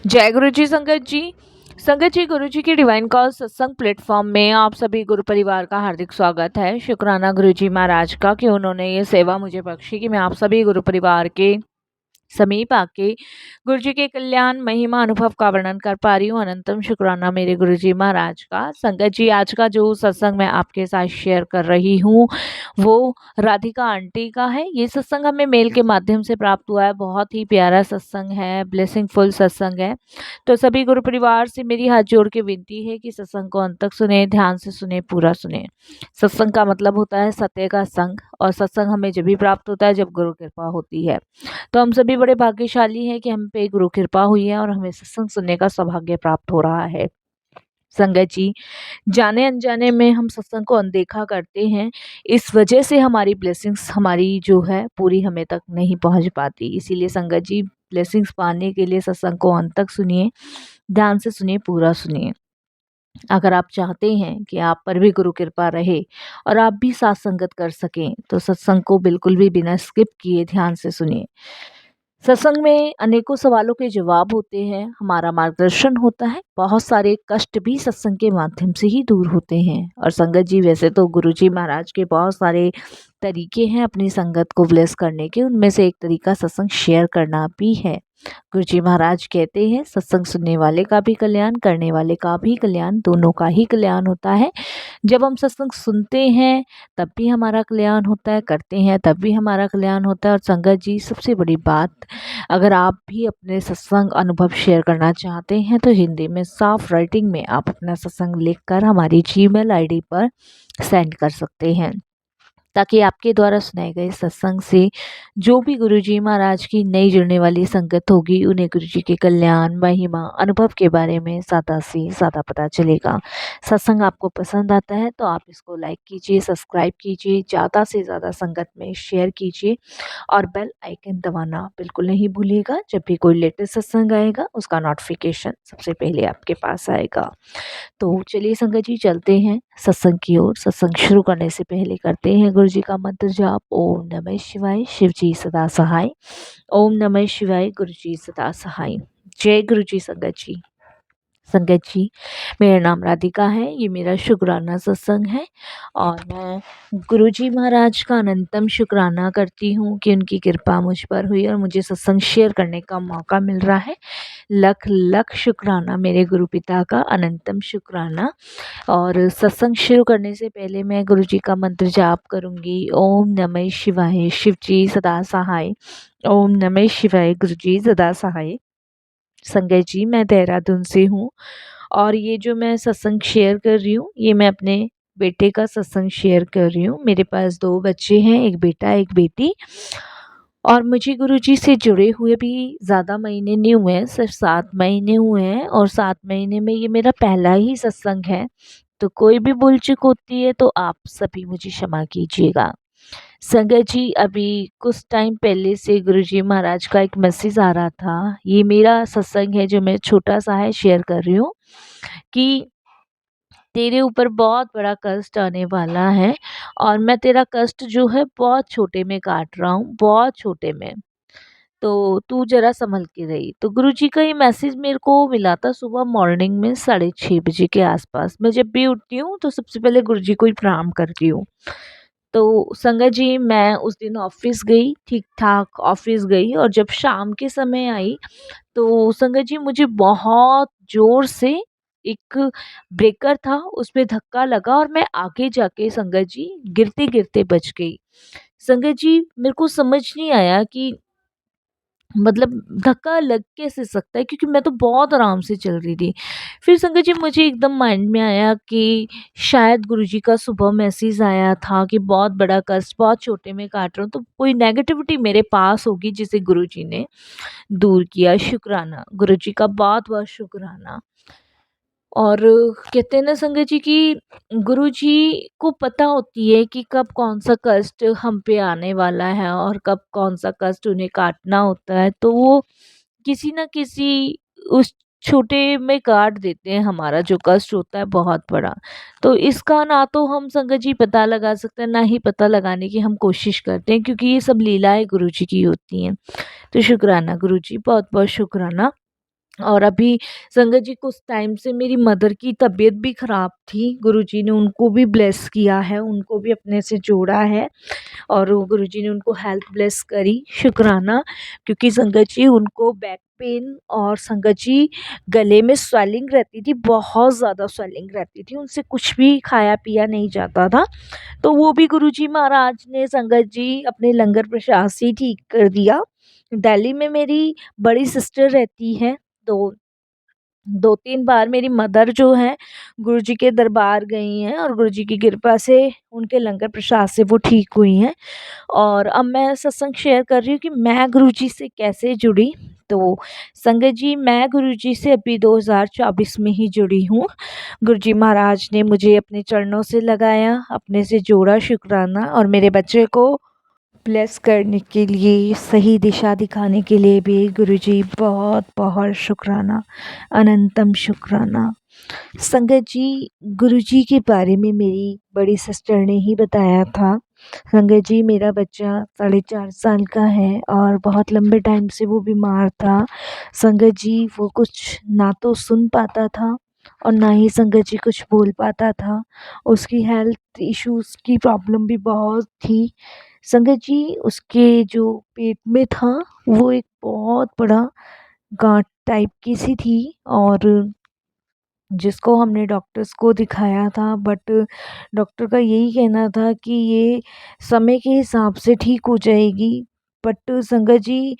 जय गुरु जी संगत जी। संगत जी, गुरु जी की डिवाइन कॉल सत्संग प्लेटफॉर्म में आप सभी गुरु परिवार का हार्दिक स्वागत है। शुक्राना गुरु जी महाराज का कि उन्होंने ये सेवा मुझे बख्शी कि मैं आप सभी गुरु परिवार के समीप आके गुरु जी के कल्याण महिमा अनुभव का वर्णन कर पा रही हूँ। अनंतम शुक्राना मेरे गुरु जी महाराज का। संगत जी, आज का जो सत्संग मैं आपके साथ शेयर कर रही हूँ वो राधिका आंटी का है। ये सत्संग हमें मेल के माध्यम से प्राप्त हुआ है। बहुत ही प्यारा सत्संग है, ब्लेसिंगफुल सत्संग है। तो सभी गुरु परिवार से मेरी हाथ जोड़ के विनती है कि सत्संग को अंत तक सुने, ध्यान से सुने, पूरा सुने। सत्संग का मतलब होता है सत्य का संग, और सत्संग हमें जब भी प्राप्त होता है जब गुरु कृपा होती है। तो हम सभी बड़े भाग्यशाली हैं कि हम पे गुरु कृपा हुई है और हमें सत्संग सुनने का सौभाग्य प्राप्त हो रहा है। संगत जी, जाने अनजाने में हम सत्संग को अनदेखा करते हैं। इस वजह से हमारी ब्लेसिंग्स हमारी जो है पूरी हमें तक नहीं पहुंच पाती। इसीलिए संगत जी, ब्लेसिंग्स पाने के लिए सत्संग को अंत तक सुनिए, ध्यान से सुनिए, पूरा सुनिए। अगर आप चाहते हैं कि आप पर भी गुरु कृपा रहे और आप भी साथ संगत कर सकें तो सत्संग को बिल्कुल भी बिना स्किप किए ध्यान से सुनिए। सत्संग में अनेकों सवालों के जवाब होते हैं, हमारा मार्गदर्शन होता है, बहुत सारे कष्ट भी सत्संग के माध्यम से ही दूर होते हैं। और संगत जी, वैसे तो गुरु जी महाराज के बहुत सारे तरीके हैं अपनी संगत को ब्लेस करने के, उनमें से एक तरीका सत्संग शेयर करना भी है। गुरु जी महाराज कहते हैं सत्संग सुनने वाले का भी कल्याण, करने वाले का भी कल्याण, दोनों का ही कल्याण होता है। जब हम सत्संग सुनते हैं तब भी हमारा कल्याण होता है, करते हैं तब भी हमारा कल्याण होता है। और संगत जी, सबसे बड़ी बात, अगर आप भी अपने सत्संग अनुभव शेयर करना चाहते हैं तो हिंदी में साफ राइटिंग में आप अपना सत्संग लिखकर हमारी जीमेल आईडी पर सेंड कर सकते हैं, ताकि आपके द्वारा सुनाए गए सत्संग से जो भी गुरुजी महाराज की नई जुड़ने वाली संगत होगी उन्हें गुरुजी के कल्याण महिमा अनुभव के बारे में ज़्यादा से ज़्यादा पता चलेगा। सत्संग आपको पसंद आता है तो आप इसको लाइक कीजिए, सब्सक्राइब कीजिए, ज़्यादा से ज़्यादा संगत में शेयर कीजिए और बेल आइकन दबाना बिल्कुल नहीं भूलिएगा। जब भी कोई लेटेस्ट सत्संग आएगा उसका नोटिफिकेशन सबसे पहले आपके पास आएगा। तो चलिए संगत जी, चलते हैं सत्संग की ओर। सत्संग शुरू करने से पहले करते हैं गुरु जी का मंत्र जाप। ओम नमः शिवाय, शिव जी सदा सहाय। ओम नमः शिवाय, गुरु जी सदा सहाय। जय गुरु जी। संगत जी, संगत जी, मेरा नाम राधिका है, ये मेरा शुक्राना सत्संग है और मैं गुरुजी महाराज का अनंतम शुक्राना करती हूँ कि उनकी कृपा मुझ पर हुई और मुझे सत्संग शेयर करने का मौका मिल रहा है। लख लख शुक्राना मेरे गुरु पिता का, अनंतम शुक्राना। और सत्संग शुरू करने से पहले मैं गुरुजी का मंत्र जाप करूँगी। ओम नमः शिवाय, शिव जी सदा सहाय। ओम नमः शिवाय, गुरु जी सदा सहाय। संगत जी, मैं देहरादून से हूँ और ये जो मैं सत्संग शेयर कर रही हूँ ये मैं अपने बेटे का सत्संग शेयर कर रही हूँ। मेरे पास 2 बच्चे हैं, एक बेटा एक बेटी। और मुझे गुरुजी से जुड़े हुए भी ज़्यादा महीने नहीं हुए हैं, सिर्फ 7 महीने हुए हैं और 7 महीने में ये मेरा पहला ही सत्संग है। तो कोई भी भूल चूक होती है तो आप सभी मुझे क्षमा कीजिएगा। संगत जी, अभी कुछ टाइम पहले से गुरुजी महाराज का एक मैसेज आ रहा था। ये मेरा सत्संग है जो मैं छोटा सा है शेयर कर रही हूँ कि तेरे ऊपर बहुत बड़ा कष्ट आने वाला है और मैं तेरा कष्ट जो है बहुत छोटे में काट रहा हूँ, बहुत छोटे में। तो तू ज़रा सँभल के रही। तो गुरुजी का ये मैसेज मेरे को मिला था सुबह मॉर्निंग में 6:30 बजे के आसपास। मैं जब भी उठती हूँ तो सबसे पहले गुरुजी को ही प्रणाम करती हूँ। तो संगत जी, मैं उस दिन ऑफ़िस गई, ठीक-ठाक ऑफ़िस गई और जब शाम के समय आई तो संगत जी, मुझे बहुत ज़ोर से एक ब्रेकर था उसमें धक्का लगा और मैं आगे जाके संगत जी गिरते-गिरते बच गई। संगत जी, मेरे को समझ नहीं आया कि मतलब धक्का लग कैसे सकता है, क्योंकि मैं तो बहुत आराम से चल रही थी। फिर संगत जी, मुझे एकदम माइंड में आया कि शायद गुरुजी का सुबह मैसेज आया था कि बहुत बड़ा कष्ट बहुत छोटे में काट रहा हूँ, तो कोई नेगेटिविटी मेरे पास होगी जिसे गुरुजी ने दूर किया। शुक्राना गुरुजी का, बहुत बहुत शुक्राना। और कहते हैं ना संगत जी कि गुरुजी को पता होती है कि कब कौन सा कष्ट हम पे आने वाला है और कब कौन सा कष्ट उन्हें काटना होता है, तो वो किसी न किसी उस छोटे में काट देते हैं हमारा जो कष्ट होता है बहुत बड़ा। तो इसका ना तो हम संगत जी पता लगा सकते हैं, ना ही पता लगाने की हम कोशिश करते हैं, क्योंकि ये सब लीलाएं गुरुजी की होती हैं। तो शुक्राना गुरुजी, बहुत बहुत शुक्राना। और अभी संगत जी कुछ टाइम से मेरी मदर की तबीयत भी ख़राब थी। गुरुजी ने उनको भी ब्लेस किया है, उनको भी अपने से जोड़ा है और वो गुरुजी ने उनको हेल्थ ब्लेस करी, शुक्राना। क्योंकि संगत जी उनको बैक पेन और संगत जी गले में स्वेलिंग रहती थी, बहुत ज़्यादा स्वेलिंग रहती थी, उनसे कुछ भी खाया पिया नहीं जाता था। तो वो भी गुरुजी महाराज ने संगत जी अपने लंगर प्रसाद से ही ठीक कर दिया। दिल्ली में मेरी बड़ी सिस्टर रहती है, तो 2-3 बार मेरी मदर जो हैं गुरुजी के दरबार गई हैं और गुरुजी की कृपा से उनके लंगर प्रसाद से वो ठीक हुई हैं। और अब मैं सत्संग शेयर कर रही हूँ कि मैं गुरुजी से कैसे जुड़ी। तो संगत जी मैं गुरुजी से अभी 2024 में ही जुड़ी हूँ। गुरुजी महाराज ने मुझे अपने चरणों से लगाया, अपने से जोड़ा, शुक्राना। और मेरे बच्चे को ब्लेस करने के लिए, सही दिशा दिखाने के लिए भी गुरुजी बहुत बहुत शुक्राना, अनंतम शुक्राना। संगत जी गुरुजी के बारे में मेरी बड़ी सिस्टर ने ही बताया था। संगत जी मेरा बच्चा 4.5 साल का है और बहुत लंबे टाइम से वो बीमार था। संगत जी वो कुछ ना तो सुन पाता था और ना ही संगत जी कुछ बोल पाता था। उसकी हेल्थ इश्यूज़ की प्रॉब्लम भी बहुत थी। संगत जी उसके जो पेट में था वो एक बहुत बड़ा गाँठ टाइप की सी थी और जिसको हमने डॉक्टर्स को दिखाया था, बट डॉक्टर का यही कहना था कि ये समय के हिसाब से ठीक हो जाएगी। बट संगत जी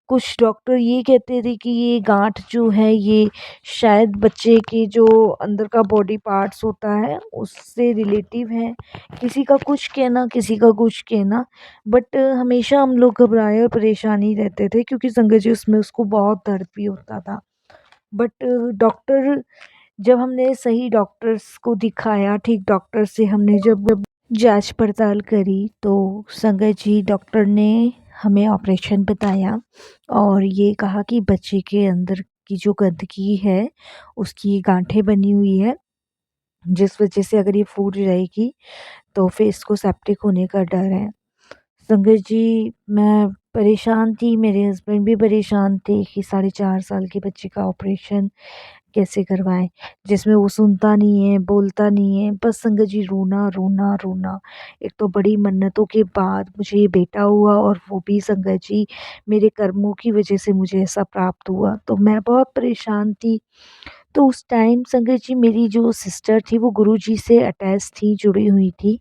कुछ डॉक्टर ये कहते थे कि ये गांठ जो है ये शायद बच्चे के जो अंदर का बॉडी पार्ट्स होता है उससे रिलेटिव है। किसी का कुछ कहना, किसी का कुछ कहना, बट हमेशा हम लोग घबराए और परेशान ही रहते थे क्योंकि संगत जी उसमें उसको बहुत दर्द भी होता था। बट डॉक्टर जब हमने सही डॉक्टर्स को दिखाया, ठीक डॉक्टर से हमने जब जांच पड़ताल करी, तो संगत जी डॉक्टर ने हमें ऑपरेशन बताया और ये कहा कि बच्चे के अंदर की जो गंदगी है उसकी गांठें बनी हुई है, जिस वजह से अगर ये फूट जाएगी तो फिर इसको सेप्टिक होने का डर है। संगत जी मैं परेशान थी, मेरे हस्बैंड भी परेशान थे कि 4.5 साल के बच्चे का ऑपरेशन कैसे करवाएँ, जिसमें वो सुनता नहीं है, बोलता नहीं है, बस संगत जी रोना, रोना, रोना। एक तो बड़ी मन्नतों के बाद मुझे ये बेटा हुआ और वो भी संगत जी मेरे कर्मों की वजह से मुझे ऐसा प्राप्त हुआ, तो मैं बहुत परेशान थी। तो उस टाइम संगत जी मेरी जो सिस्टर थी वो गुरुजी से अटैच थी, जुड़ी हुई थी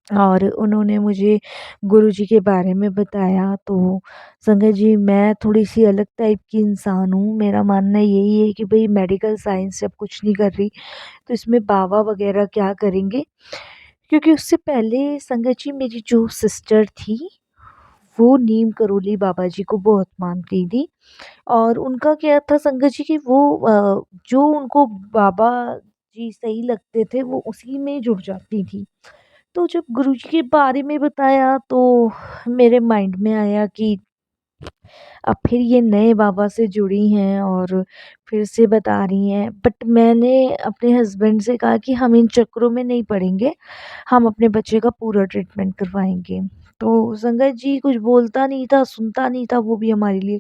और उन्होंने मुझे गुरुजी के बारे में बताया। तो संगत जी मैं थोड़ी-सी अलग टाइप की इंसान हूँ। मेरा मानना यही है कि भई मेडिकल साइंस जब कुछ नहीं कर रही, तो इसमें बाबा वग़ैरह क्या करेंगे? क्योंकि उससे पहले संगत जी मेरी जो सिस्टर थी, वो नीम करोली बाबा जी को बहुत मानती थी और उनका क्या था संगत जी कि वो जो उनको बाबा जी सही लगते थे, वो उसी में जुड़ जाती थी। तो जब गुरुजी के बारे में बताया तो मेरे माइंड में आया कि अब फिर ये नए बाबा से जुड़ी हैं और फिर से बता रही हैं। बट मैंने अपने हस्बैंड से कहा कि हम इन चक्करों में नहीं पड़ेंगे, हम अपने बच्चे का पूरा ट्रीटमेंट करवाएँगे। तो संगत जी कुछ बोलता नहीं था, सुनता नहीं था, वो भी हमारे लिए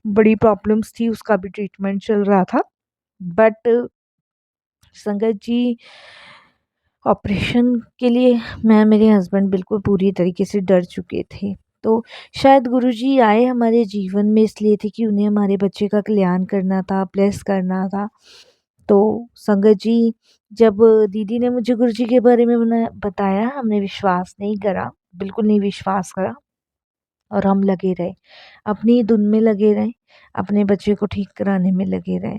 बड़ी प्रॉब्लम्स थी, उसका भी ट्रीटमेंट चल रहा था। बट संगत जी ऑपरेशन के लिए मैं मेरे हस्बैंड बिल्कुल पूरी तरीके से डर चुके थे। तो शायद गुरुजी आए हमारे जीवन में इसलिए थे कि उन्हें हमारे बच्चे का कल्याण करना था, ब्लेस करना था। तो संगत जी जब दीदी ने मुझे गुरुजी के बारे में बताया, हमने विश्वास नहीं करा, बिल्कुल नहीं विश्वास करा। और हम लगे रहे, अपनी धुन में लगे रहे, अपने बच्चे को ठीक कराने में लगे रहे।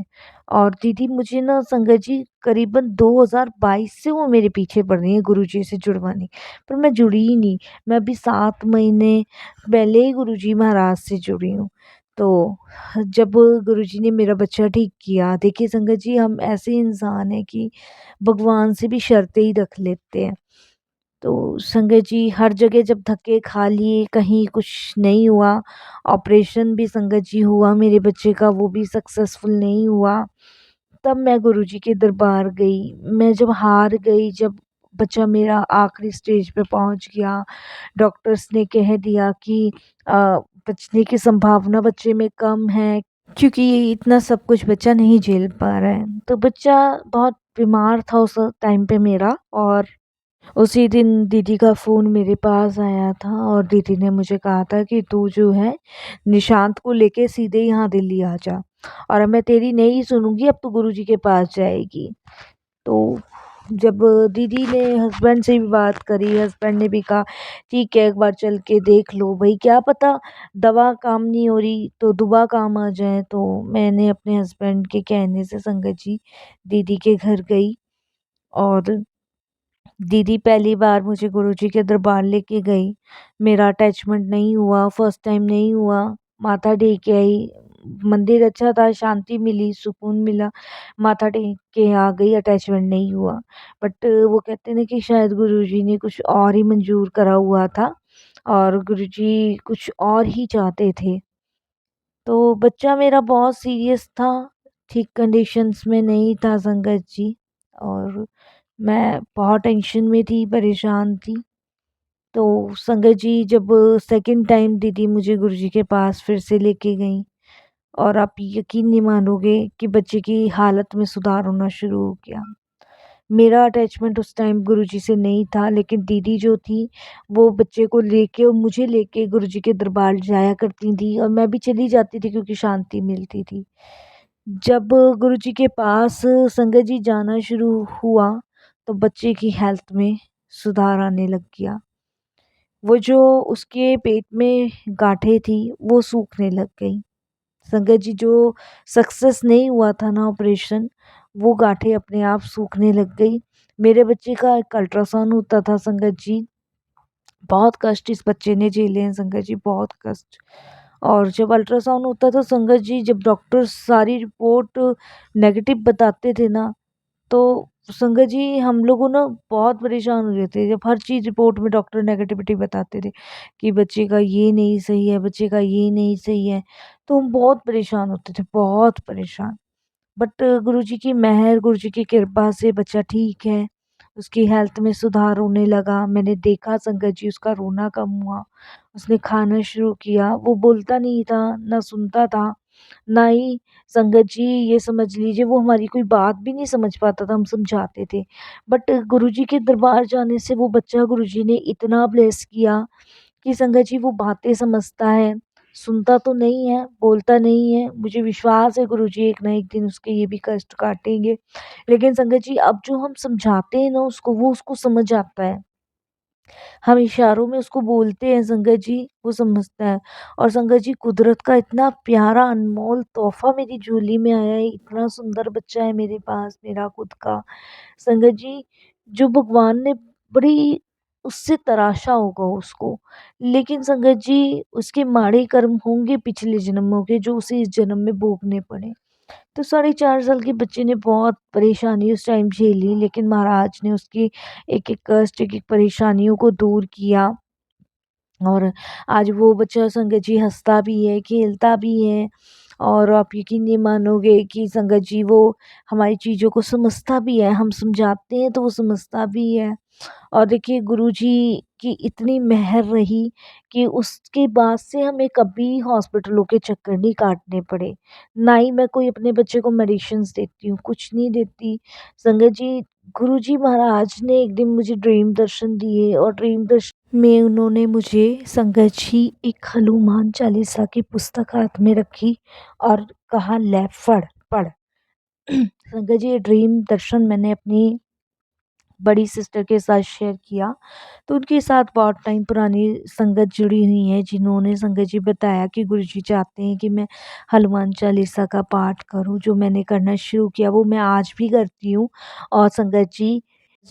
और दीदी मुझे ना संगत जी करीबन 2022 से वो मेरे पीछे पड़ रही हैं गुरुजी से जुड़वाने, पर मैं जुड़ी ही नहीं। मैं अभी 7 महीने पहले ही गुरुजी महाराज से जुड़ी हूँ। तो जब गुरुजी ने मेरा बच्चा ठीक किया, देखिए संगत जी हम ऐसे इंसान हैं कि भगवान से भी शर्तें ही रख लेते हैं। तो संगत जी हर जगह जब धक्के खा लिए, कहीं कुछ नहीं हुआ, ऑपरेशन भी संगत जी हुआ मेरे बच्चे का, वो भी सक्सेसफुल नहीं हुआ। तब मैं गुरुजी के दरबार गई। मैं जब हार गई, जब बच्चा मेरा आखिरी स्टेज पे पहुंच गया, डॉक्टर्स ने कह दिया कि अ, बचने की संभावना बच्चे में कम है, क्योंकि ये इतना सब कुछ बच्चा नहीं झेल पा रहा है। तो बच्चा बहुत बीमार था उस टाइम पे मेरा, और उसी दिन दीदी का फ़ोन मेरे पास आया था और दीदी ने मुझे कहा था कि तू जो है निशांत को लेके सीधे यहाँ दिल्ली आ जा, और अब मैं तेरी नहीं सुनूँगी, अब तू गुरुजी के पास जाएगी। तो जब दीदी ने हस्बैंड से भी बात करी, हस्बैंड ने भी कहा ठीक है एक बार चल के देख लो भाई, क्या पता दवा काम नहीं हो रही तो दुआ काम आ जाए। तो मैंने अपने हस्बैंड के कहने से संगत जी दीदी के घर गई, और दीदी पहली बार मुझे गुरुजी के दरबार लेके गई। मेरा अटैचमेंट नहीं हुआ, फर्स्ट टाइम नहीं हुआ। माथा टेक के आई, मंदिर अच्छा था, शांति मिली, सुकून मिला, माथा टेक के आ गई, अटैचमेंट नहीं हुआ। बट वो कहते हैं ना कि शायद गुरुजी ने कुछ और ही मंजूर करा हुआ था, और गुरुजी कुछ और ही चाहते थे। तो बच्चा मेरा बहुत सीरियस था, ठीक कंडीशंस में नहीं था संगत जी, और मैं बहुत टेंशन में थी, परेशान थी। तो संगत जी जब सेकंड टाइम दीदी मुझे गुरुजी के पास फिर से लेके गईं, और आप यकीन नहीं मानोगे कि बच्चे की हालत में सुधार होना शुरू हो गया। मेरा अटैचमेंट उस टाइम गुरुजी से नहीं था, लेकिन दीदी जो थी वो बच्चे को लेके और मुझे लेके गुरुजी के दरबार जाया करती थी, और मैं भी चली जाती थी क्योंकि शांति मिलती थी। जब गुरुजी के पास संगत जी जाना शुरू हुआ, तो बच्चे की हेल्थ में सुधार आने लग गया। वो जो उसके पेट में गाँठें थी वो सूखने लग गई। संगत जी जो सक्सेस नहीं हुआ था ना ऑपरेशन, वो गाँठें अपने आप सूखने लग गई। मेरे बच्चे का एक अल्ट्रासाउंड होता था संगत जी, बहुत कष्ट इस बच्चे ने झेले हैं संगत जी, बहुत कष्ट। और जब अल्ट्रासाउंड होता था संगत जी, जब डॉक्टर सारी रिपोर्ट नेगेटिव बताते थे ना, तो संगत जी हम लोगों ना बहुत परेशान हो जाते थे। जब हर चीज़ रिपोर्ट में डॉक्टर नेगेटिविटी बताते थे कि बच्चे का ये नहीं सही है, बच्चे का ये नहीं सही है, तो हम बहुत परेशान होते थे, बहुत परेशान। बट गुरुजी की मेहर, गुरुजी की कृपा से बच्चा ठीक है, उसकी हेल्थ में सुधार होने लगा। मैंने देखा संगत जी उसका रोना कम हुआ, उसने खाना शुरू किया। वो बोलता नहीं था, ना सुनता था, ना ही संगत जी ये समझ लीजिए वो हमारी कोई बात भी नहीं समझ पाता था, हम समझाते थे। बट गुरुजी के दरबार जाने से वो बच्चा गुरुजी ने इतना ब्लेस किया कि संगत जी वो बातें समझता है, सुनता तो नहीं है, बोलता नहीं है। मुझे विश्वास है गुरुजी एक ना एक दिन उसके ये भी कष्ट काटेंगे। लेकिन संगत जी अब जो हम समझाते हैं ना उसको, वो उसको समझ आता है। हम इशारों में उसको बोलते हैं संगत जी, वो समझता है। और संगत जी कुदरत का इतना प्यारा अनमोल तोहफ़ा मेरी झोली में आया है, इतना सुंदर बच्चा है मेरे पास, मेरा खुद का। संगत जी जो भगवान ने बड़ी उससे तराशा होगा उसको, लेकिन संगत जी उसके माड़े कर्म होंगे पिछले जन्मों के जो उसे इस जन्म में भोगने पड़े। तो 4.5 साल के बच्चे ने बहुत परेशानी उस टाइम झेली, लेकिन महाराज ने उसकी एक-एक कष्ट, एक-एक परेशानियों को दूर किया, और आज वो बच्चा संगत जी हँसता भी है, खेलता भी है, और आप यकीन नहीं मानोगे कि संगत जी वो हमारी चीज़ों को समझता भी है। हम समझाते हैं तो वो समझता भी है। और देखिए गुरुजी की इतनी मेहर रही कि उसके बाद से हमें कभी हॉस्पिटलों के चक्कर नहीं काटने पड़े। ना ही मैं कोई अपने बच्चे को मेडिसिन्स देती हूँ, कुछ नहीं देती। संगत जी गुरुजी महाराज ने एक दिन मुझे ड्रीम दर्शन दिए, और ड्रीम दर्शन में उन्होंने मुझे संगत जी एक हनुमान चालीसा की पुस्तक हाथ में रखी और कहा ले पढ़, पढ़। संगत जी ये ड्रीम दर्शन मैंने अपनी बड़ी सिस्टर के साथ शेयर किया, तो उनके साथ बहुत टाइम पुरानी संगत जुड़ी हुई है, जिन्होंने संगत जी बताया कि गुरुजी चाहते हैं कि मैं हनुमान चालीसा का पाठ करूं। जो मैंने करना शुरू किया वो मैं आज भी करती हूँ। और संगत जी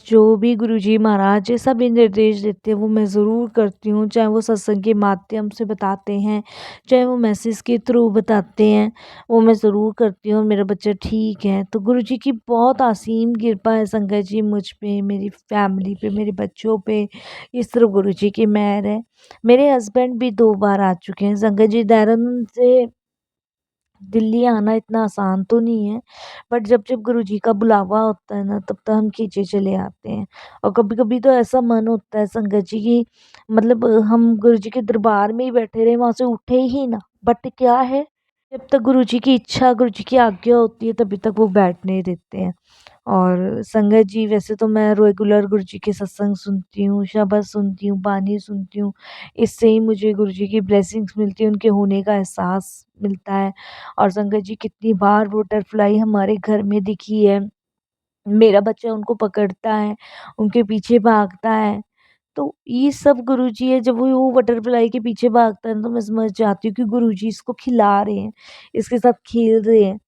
जो भी गुरुजी महाराज जैसा भी निर्देश देते हैं वो मैं ज़रूर करती हूँ, चाहे वो सत्संग के माध्यम से बताते हैं, चाहे वो मैसेज के थ्रू बताते हैं, वो मैं ज़रूर करती हूँ और मेरा बच्चा ठीक है। तो गुरुजी की बहुत असीम कृपा है संगत जी मुझ पे, मेरी फैमिली पे, मेरे बच्चों पे, ये सिर्फ़ गुरुजी की मेहर है। मेरे हस्बैंड भी 2 बार आ चुके हैं संगत जी, देहरादून से दिल्ली आना इतना आसान तो नहीं है, बट जब-जब गुरुजी का बुलावा होता है ना, तब हम खींचे चले आते हैं। और कभी-कभी तो ऐसा मन होता है संगत जी कि मतलब हम गुरुजी के दरबार में ही बैठे रहे, वहाँ से उठे ही ना। बट क्या है जब तक गुरुजी की इच्छा, गुरुजी की आज्ञा होती है तभी तक वो बैठने देते हैं। और संगत जी, वैसे तो मैं रेगुलर गुरुजी के सत्संग सुनती हूँ, शब्द सुनती हूँ, बानी सुनती हूँ। इससे ही मुझे गुरुजी की ब्लेसिंग्स मिलती है, उनके होने का एहसास मिलता है। और संगत जी, कितनी बार बटरफ्लाई हमारे घर में दिखी है। मेरा बच्चा उनको पकड़ता है, उनके पीछे भागता है। तो ये सब गुरुजी है, जब वो बटरफ्लाई के पीछे भागता है ना, तो मैं समझ जाती हूँ कि गुरुजी इसको खिला रहे हैं, इसके साथ खेल रहे हैं।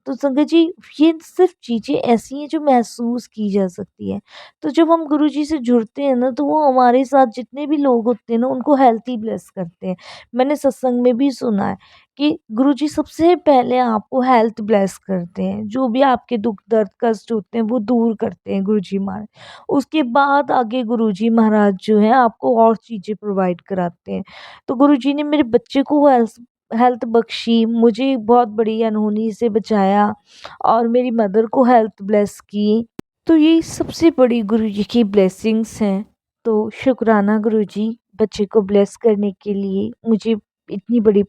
तो संगत जी, ये सिर्फ़ चीज़ें ऐसी हैं जो महसूस की जा सकती हैं। तो जब हम गुरुजी से जुड़ते हैं ना, तो वो हमारे साथ जितने भी लोग होते हैं ना, उनको हेल्थी ब्लेस करते हैं। मैंने सत्संग में भी सुना है कि गुरुजी सबसे पहले आपको हेल्थ ब्लेस करते हैं। जो भी आपके दुःख दर्द कष्ट होते हैं, वो दूर करते हैं गुरुजी महाराज। उसके बाद आगे गुरुजी महाराज जो हैं आपको और चीज़ें प्रोवाइड कराते हैं। तो गुरुजी ने मेरे बच्चे को हेल्थ हेल्थ बख्शी, मुझे बहुत बड़ी अनहोनी से बचाया और मेरी मदर को हेल्थ ब्लेस की। तो ये सबसे बड़ी गुरुजी की ब्लेसिंग्स हैं। तो शुक्राना गुरुजी, बच्चे को ब्लेस करने के लिए, मुझे इतनी बड़ी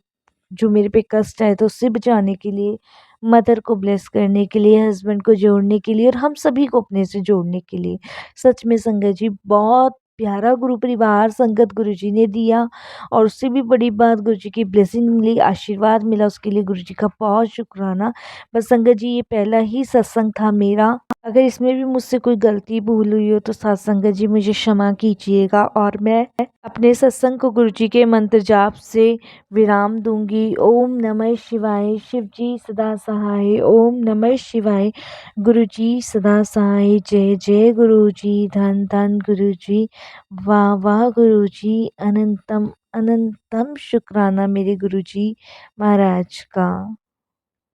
जो मेरे पे कष्ट आए तो उससे बचाने के लिए, मदर को ब्लेस करने के लिए, हस्बैंड को जोड़ने के लिए और हम सभी को अपने से जोड़ने के लिए। सच में संगत जी, बहुत प्यारा गुरु परिवार संगत गुरुजी ने दिया। और उससे भी बड़ी बात, गुरुजी की ब्लेसिंग मिली, आशीर्वाद मिला, उसके लिए गुरुजी का बहुत शुक्राना। बस संगत जी, ये पहला ही सत्संग था मेरा। अगर इसमें भी मुझसे कोई गलती भूल हुई हो तो साथ संगत जी मुझे क्षमा कीजिएगा। और मैं अपने सत्संग को गुरुजी के मंत्र जाप से विराम दूंगी। ओम नमः शिवाय, शिव जी सदा सहाय। ओम नमः शिवाय, गुरु जी सदा सहाय। जय जय गुरु जी, धन धन गुरु जी, वाह वाह गुरु जी, अनंतम अनंतम शुक्राना मेरे गुरु जी महाराज का।